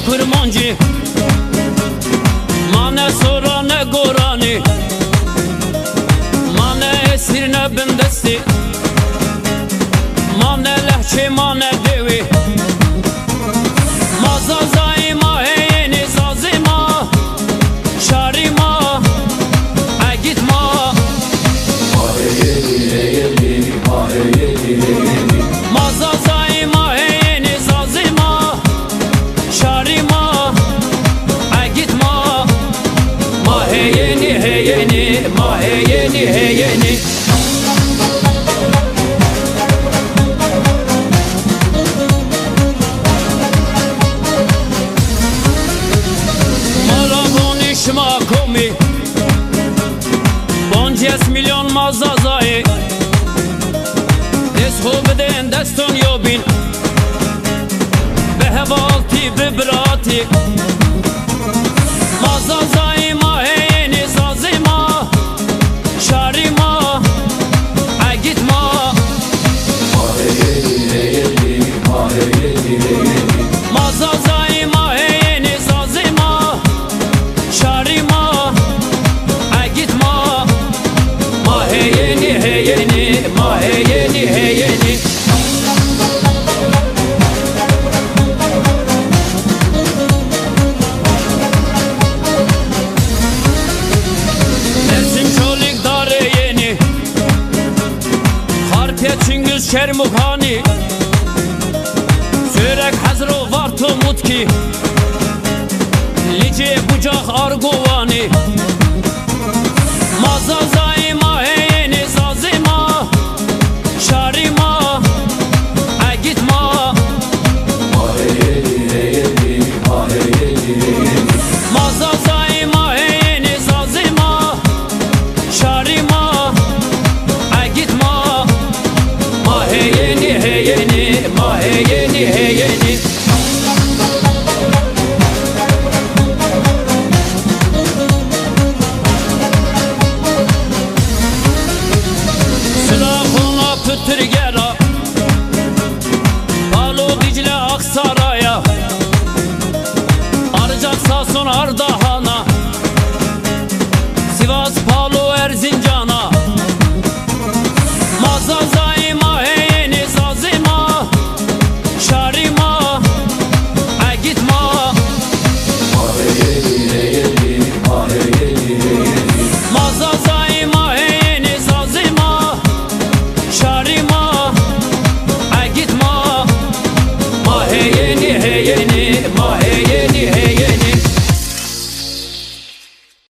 kurmancı mane sonra ne gorani mane esir ne bindesti mane lehçe mane devi mazazai ma heyeni zazima şarima agitma Maheyeni heyeni maheyeni heyeni mazazai ma heyeni zazima şarima agitma maheyeni heyeni maheyeni heyeni Maraboni şma komi 50 milyon mazazai Desho beden deston yobin Behevalti bibrati Mazazai ma heyeni zazima Şarima agitma Maheyeni heyeni maheyeni heyeni Mazazai ma heyeni zazima Şarima agitma Maheyeni heyeni maheyeni heyeni Çingüz Şermukhani Sörek Hazro Varto Mutki Lice Bucak Argovani Mazazai ma heyeni zazima Şarima agitma Maheyeni heyeni maheyeni heyeni Mazazai ma heyeni zazima Şarima agitma Maheyeni heyeni maheyeni heyeni Sılahına pütürgera Palo Dicle Aksaray'a Arcak Sasun Ardahan'a Sivas Palo Erzincan'a Mazazai ma heyeni zazima Şarima agitma Maheyeni heyeni maheyeni heyeni Mazazai ma heyeni zazima Şarima agitma Maheyeni heyeni maheyeni